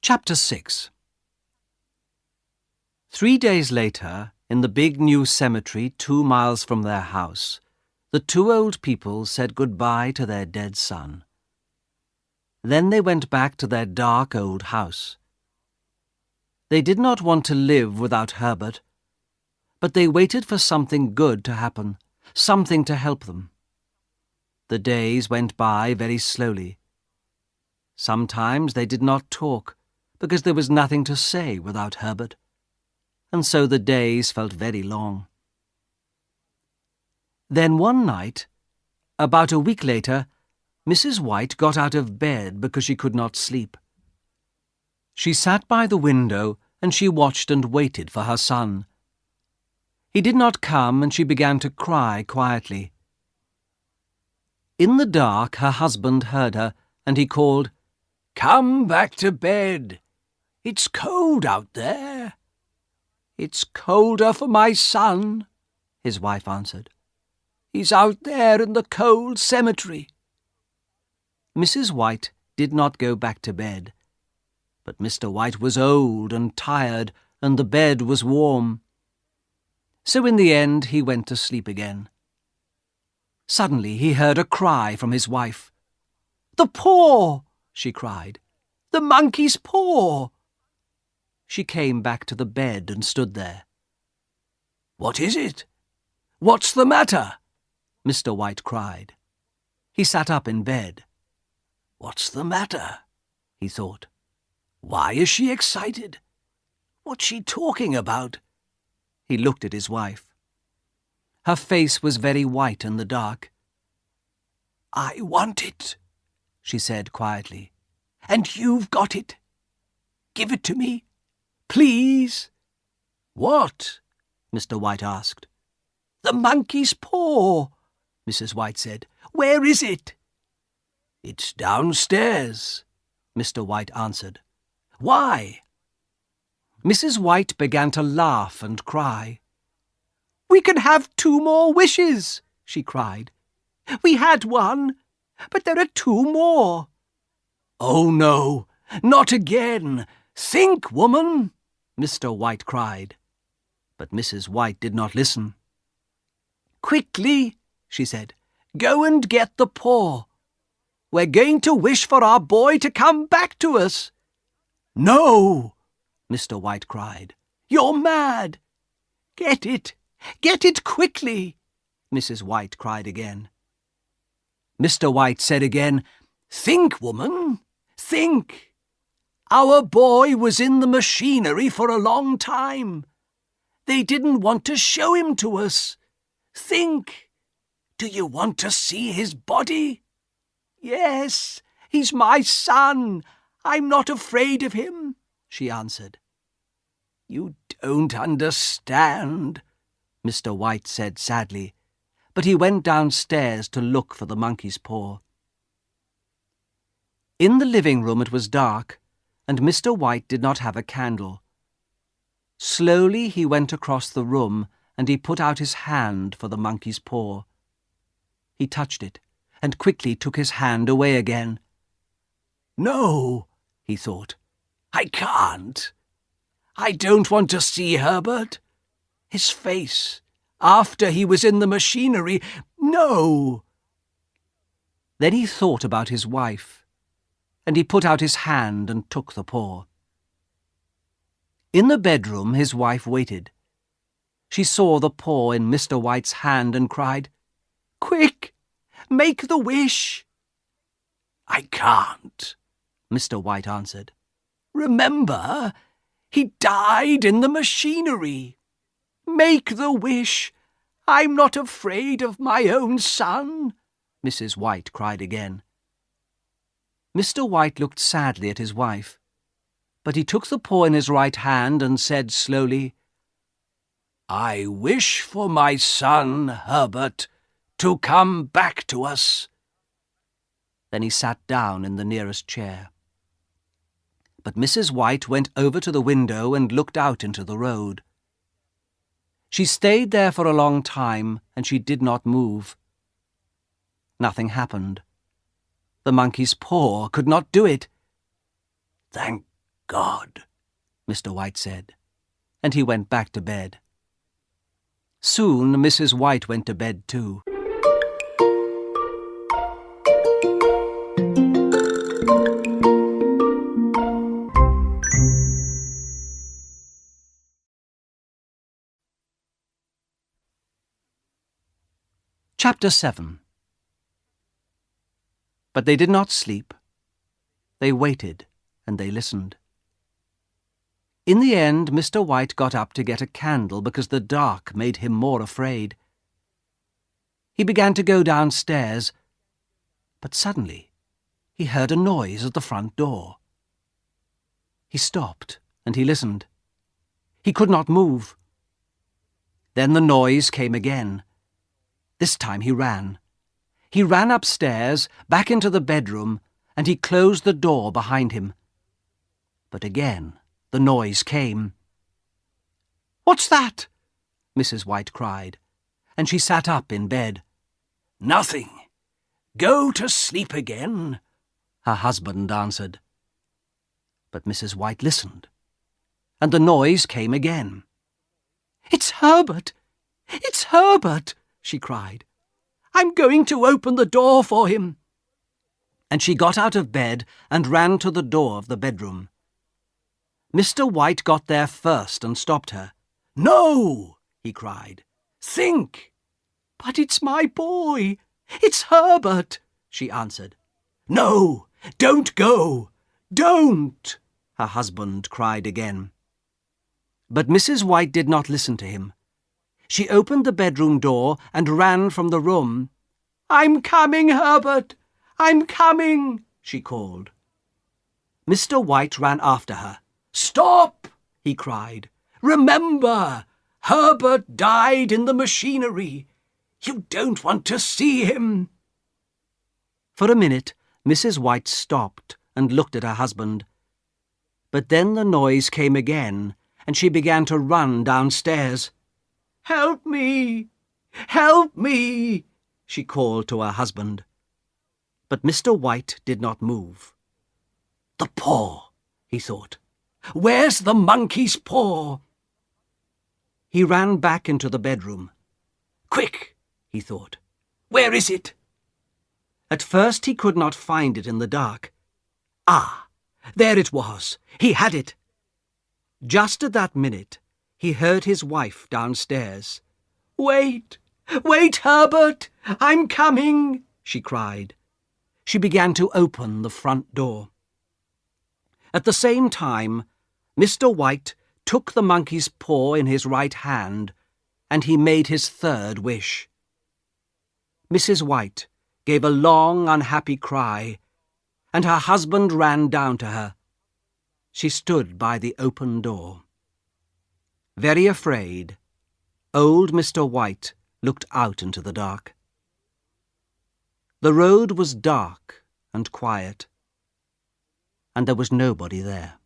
Chapter 6. 3 days later, in the big new cemetery 2 miles from their house, the two old people said goodbye to their dead son. Then they went back to their dark old house. They did not want to live without Herbert, but they waited for something good to happen, something to help them. The days went by very slowly. Sometimes they did not talk, because there was nothing to say without Herbert, and so the days felt very long. Then one night, about a week later, Mrs. White got out of bed because she could not sleep. She sat by the window and she watched and waited for her son. He did not come and she began to cry quietly. In the dark, her husband heard her and he called, "Come back to bed. It's cold out there." "It's colder for my son," his wife answered. "He's out there in the cold cemetery." Mrs. White did not go back to bed, but Mr. White was old and tired, and the bed was warm. So in the end he went to sleep again. Suddenly he heard a cry from his wife. "The paw!" she cried. "The monkey's paw!" She came back to the bed and stood there. "What is it? What's the matter?" Mr. White cried. He sat up in bed. "What's the matter?" he thought. "Why is she excited? What's she talking about?" He looked at his wife. Her face was very white in the dark. "I want it," she said quietly, "and you've got it. Give it to me, please." "What?" Mr. White asked. "The monkey's paw," Mrs. White said. "Where is it?" "It's downstairs," Mr. White answered. "Why?" Mrs. White began to laugh and cry. "We can have 2 more wishes," she cried. "We had 1, but there are 2 more." "Oh, no, not again! Think, woman!" Mr. White cried. But Mrs. White did not listen. "Quickly," she said, "go and get the paw. We're going to wish for our boy to come back to us." "No!" Mr. White cried. "You're mad! Get it quickly!" Mrs. White cried again. Mr. White said again, "Think, woman, think! Our boy was in the machinery for a long time. They didn't want to show him to us. Think! Do you want to see his body?" "Yes, he's my son. I'm not afraid of him," she answered. "You don't understand," Mr. White said sadly, but he went downstairs to look for the monkey's paw. In the living room it was dark, and Mr. White did not have a candle. Slowly he went across the room and he put out his hand for the monkey's paw. He touched it and quickly took his hand away again. "No," he thought, "I can't. I don't want to see Herbert. His face, after he was in the machinery, no." Then he thought about his wife, and he put out his hand and took the paw. In the bedroom his wife waited. She saw the paw in Mr. White's hand and cried, "Quick, make the wish." "I can't," Mr. White answered. "Remember, he died in the machinery. Make the wish. I'm not afraid of my own son," Mrs. White cried again. Mr. White looked sadly at his wife, but he took the paw in his right hand and said slowly, "I wish for my son, Herbert, to come back to us." Then he sat down in the nearest chair. But Mrs. White went over to the window and looked out into the road. She stayed there for a long time, and she did not move. Nothing happened. The monkey's paw could not do it. "Thank God," Mr. White said, and he went back to bed. Soon Mrs. White went to bed too. Chapter 7. But they did not sleep. They waited and they listened. In the end, Mr. White got up to get a candle because the dark made him more afraid. He began to go downstairs, but suddenly he heard a noise at the front door. He stopped and he listened. He could not move. Then the noise came again. This time he ran. He ran upstairs, back into the bedroom, and he closed the door behind him. But again the noise came. "What's that?" Mrs. White cried, and she sat up in bed. "Nothing. Go to sleep again," her husband answered. But Mrs. White listened, and the noise came again. "It's Herbert! It's Herbert!" she cried. "I'm going to open the door for him." And she got out of bed and ran to the door of the bedroom. Mr. White got there first and stopped her. "No!" he cried. "Think!" "But it's my boy! It's Herbert!" she answered. "No! Don't go! Don't!" her husband cried again. But Mrs. White did not listen to him. She opened the bedroom door and ran from the room. "I'm coming, Herbert! I'm coming!" she called. Mr. White ran after her. "Stop!" he cried. "Remember, Herbert died in the machinery. You don't want to see him." For a minute, Mrs. White stopped and looked at her husband. But then the noise came again, and she began to run downstairs. "Help me! Help me!" she called to her husband. But Mr. White did not move. "The paw," he thought. "Where's the monkey's paw?" He ran back into the bedroom. "Quick," he thought. "Where is it?" At first he could not find it in the dark. Ah, there it was. He had it. Just at that minute, he heard his wife downstairs. "Wait! Wait, Herbert! I'm coming!" she cried. She began to open the front door. At the same time, Mr. White took the monkey's paw in his right hand, and he made his third wish. Mrs. White gave a long, unhappy cry, and her husband ran down to her. She stood by the open door. Very afraid, old Mr. White looked out into the dark. The road was dark and quiet, and there was nobody there.